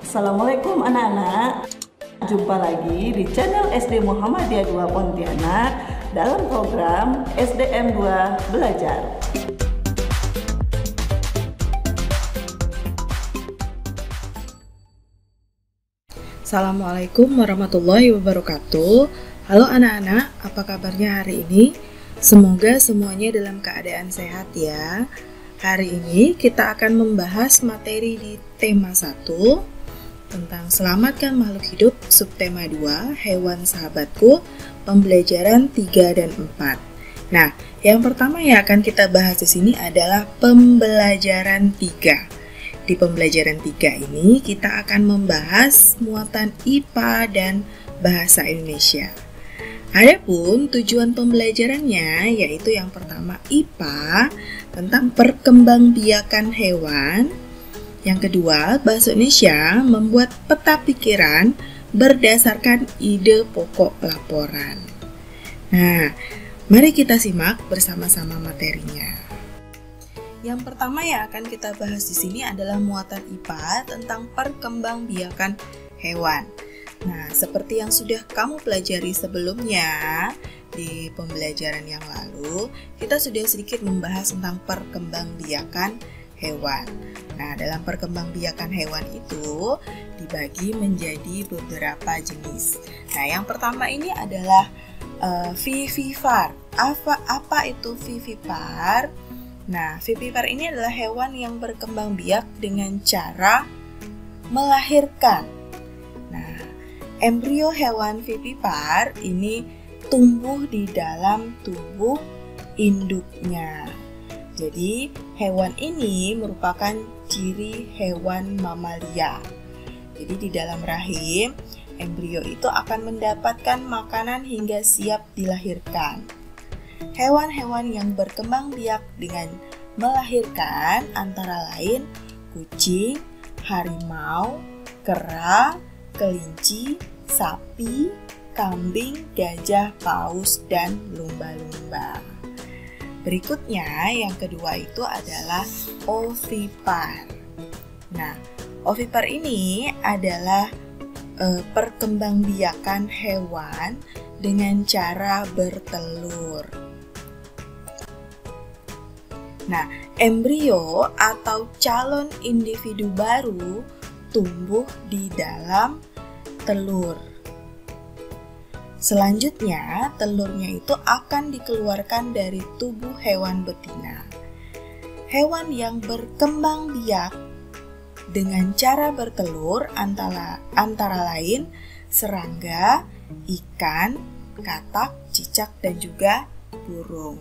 Assalamualaikum anak-anak. Jumpa lagi di channel SD Muhammadiyah 2 Pontianak dalam program SDM 2 Belajar. Assalamualaikum warahmatullahi wabarakatuh. Halo anak-anak, apa kabarnya hari ini? Semoga semuanya dalam keadaan sehat ya. Hari ini kita akan membahas materi di tema 1 tentang selamatkan makhluk hidup, subtema 2, hewan sahabatku, pembelajaran 3 dan 4. Nah, yang pertama yang akan kita bahas di sini adalah pembelajaran 3. Di pembelajaran 3 ini kita akan membahas muatan IPA dan bahasa Indonesia. Adapun tujuan pembelajarannya yaitu yang pertama IPA tentang perkembangbiakan hewan. Yang kedua, bahasa Indonesia membuat peta pikiran berdasarkan ide pokok laporan. Nah, mari kita simak bersama-sama materinya. Yang pertama yang akan kita bahas di sini adalah muatan IPA tentang perkembangbiakan hewan. Nah, seperti yang sudah kamu pelajari sebelumnya di pembelajaran yang lalu, kita sudah sedikit membahas tentang perkembangbiakan hewan. Nah, dalam perkembangbiakan hewan itu dibagi menjadi beberapa jenis. Nah, yang pertama ini adalah vivipar. Apa itu vivipar? Nah, vivipar ini adalah hewan yang berkembang biak dengan cara melahirkan. Nah, embrio hewan vivipar ini tumbuh di dalam tubuh induknya. Jadi, hewan ini merupakan ciri hewan mamalia. Jadi, di dalam rahim, embrio itu akan mendapatkan makanan hingga siap dilahirkan. Hewan-hewan yang berkembang biak dengan melahirkan antara lain kucing, harimau, kera, kelinci, sapi, kambing, gajah, paus, dan lumba-lumba. Berikutnya, yang kedua itu adalah ovipar. Nah, ovipar ini adalah perkembangbiakan hewan dengan cara bertelur. Nah, embrio atau calon individu baru tumbuh di dalam telur. Selanjutnya, telurnya itu akan dikeluarkan dari tubuh hewan betina. Hewan yang berkembang biak dengan cara bertelur antara lain serangga, ikan, katak, cicak, dan juga burung.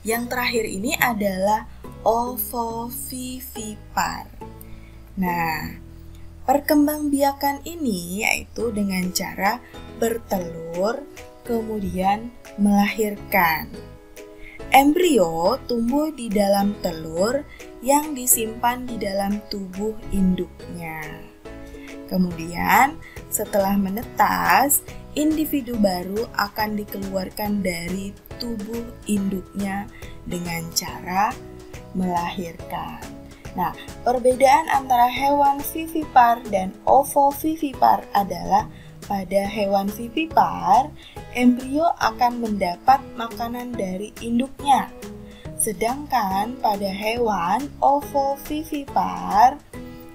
Yang terakhir ini adalah ovovivipar. Nah, perkembangbiakan ini yaitu dengan cara bertelur, kemudian melahirkan. Embrio tumbuh di dalam telur yang disimpan di dalam tubuh induknya. Kemudian, setelah menetas, individu baru akan dikeluarkan dari tubuh induknya dengan cara melahirkan. Nah, perbedaan antara hewan vivipar dan ovovivipar adalah pada hewan vivipar, embrio akan mendapat makanan dari induknya. Sedangkan pada hewan ovovivipar,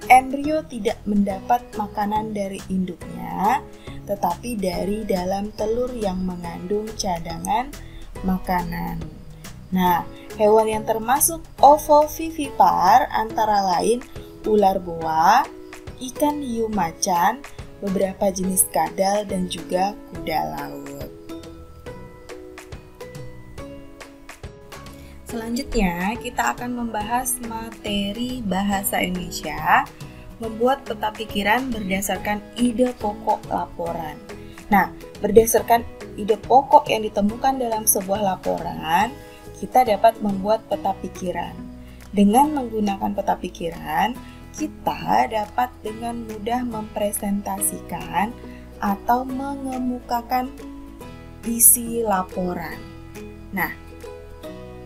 embrio tidak mendapat makanan dari induknya, tetapi dari dalam telur yang mengandung cadangan makanan. Nah, hewan yang termasuk ovovivipar antara lain ular boa, ikan hiu macan, beberapa jenis kadal, dan juga kuda laut. Selanjutnya, kita akan membahas materi bahasa Indonesia, membuat peta pikiran berdasarkan ide pokok laporan. Nah, berdasarkan ide pokok yang ditemukan dalam sebuah laporan, kita dapat membuat peta pikiran. Dengan menggunakan peta pikiran, kita dapat dengan mudah mempresentasikan atau mengemukakan isi laporan. Nah,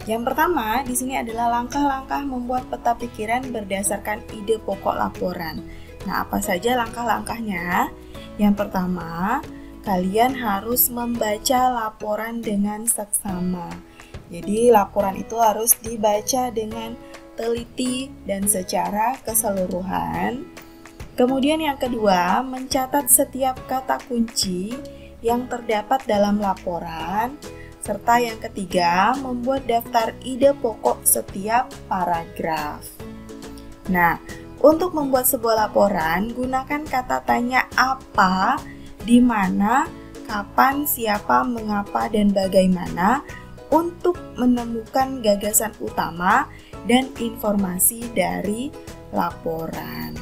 yang pertama di sini adalah langkah-langkah membuat peta pikiran berdasarkan ide pokok laporan. Nah, apa saja langkah-langkahnya? Yang pertama, kalian harus membaca laporan dengan seksama. Jadi, laporan itu harus dibaca dengan teliti dan secara keseluruhan. Kemudian yang kedua, mencatat setiap kata kunci yang terdapat dalam laporan. Serta yang ketiga, membuat daftar ide pokok setiap paragraf. Nah, untuk membuat sebuah laporan, gunakan kata tanya apa, di mana, kapan, siapa, mengapa, dan bagaimana untuk menemukan gagasan utama dan informasi dari laporan.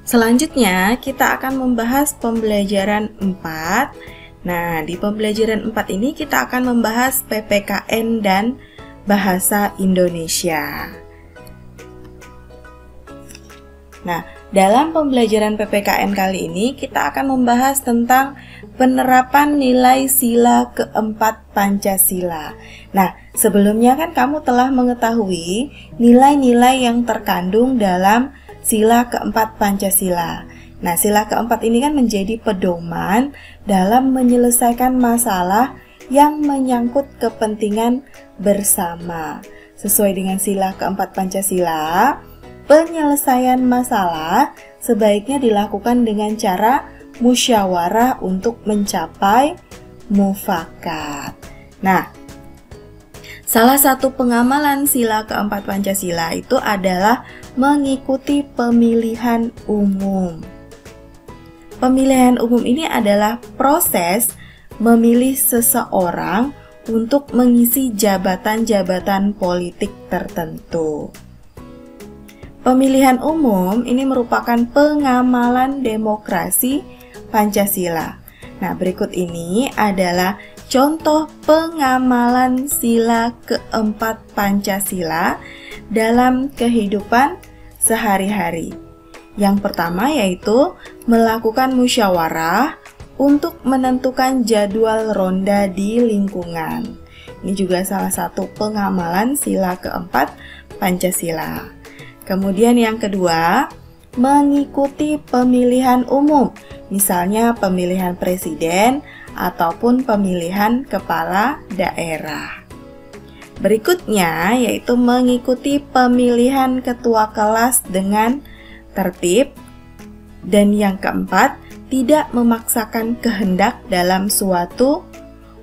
Selanjutnya, kita akan membahas pembelajaran 4. Nah, di pembelajaran 4 ini kita akan membahas PPKN dan Bahasa Indonesia. Nah, dalam pembelajaran PPKN kali ini kita akan membahas tentang penerapan nilai sila keempat Pancasila. Nah, sebelumnya kan kamu telah mengetahui nilai-nilai yang terkandung dalam sila keempat Pancasila. Nah, sila keempat ini kan menjadi pedoman dalam menyelesaikan masalah yang menyangkut kepentingan bersama. Sesuai dengan sila keempat Pancasila, penyelesaian masalah sebaiknya dilakukan dengan cara musyawarah untuk mencapai mufakat. Nah, salah satu pengamalan sila keempat Pancasila itu adalah mengikuti pemilihan umum. Pemilihan umum ini adalah proses memilih seseorang untuk mengisi jabatan-jabatan politik tertentu. Pemilihan umum ini merupakan pengamalan demokrasi Pancasila. Nah, berikut ini adalah contoh pengamalan sila keempat Pancasila dalam kehidupan sehari-hari. Yang pertama yaitu melakukan musyawarah untuk menentukan jadwal ronda di lingkungan. Ini juga salah satu pengamalan sila keempat Pancasila. Kemudian yang kedua, mengikuti pemilihan umum, misalnya pemilihan presiden ataupun pemilihan kepala daerah. Berikutnya yaitu mengikuti pemilihan ketua kelas dengan tertib. Dan yang keempat, tidak memaksakan kehendak dalam suatu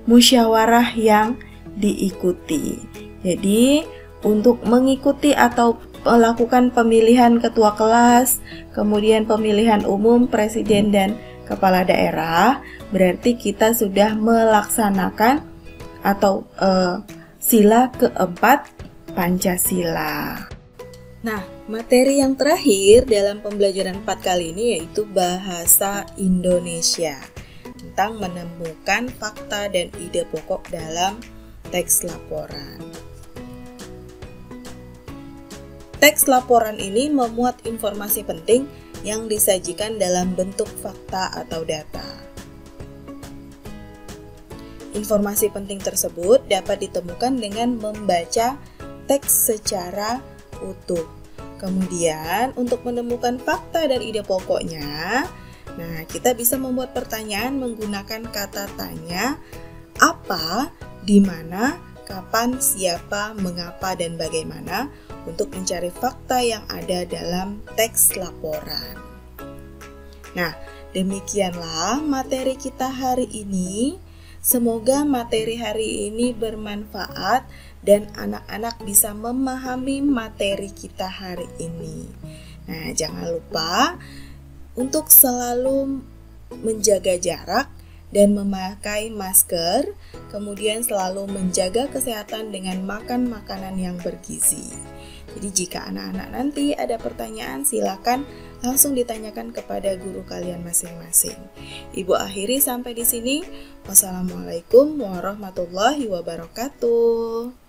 musyawarah yang diikuti. Jadi, untuk mengikuti atau melakukan pemilihan ketua kelas, kemudian pemilihan umum presiden dan kepala daerah, berarti kita sudah melaksanakan atau sila keempat Pancasila. Nah, materi yang terakhir dalam pembelajaran 4 kali ini yaitu Bahasa Indonesia, tentang menemukan fakta dan ide pokok dalam teks laporan. Teks laporan ini memuat informasi penting yang disajikan dalam bentuk fakta atau data. Informasi penting tersebut dapat ditemukan dengan membaca teks secara utuh. Kemudian, untuk menemukan fakta dan ide pokoknya, nah kita bisa membuat pertanyaan menggunakan kata tanya apa, di mana, kapan, siapa, mengapa, dan bagaimana untuk mencari fakta yang ada dalam teks laporan. Nah, demikianlah materi kita hari ini. Semoga materi hari ini bermanfaat dan anak-anak bisa memahami materi kita hari ini. Nah, jangan lupa untuk selalu menjaga jarak dan memakai masker, kemudian selalu menjaga kesehatan dengan makan makanan yang bergizi. Jadi jika anak-anak nanti ada pertanyaan, silakan langsung ditanyakan kepada guru kalian masing-masing. Ibu akhiri sampai di sini. Wassalamualaikum warahmatullahi wabarakatuh.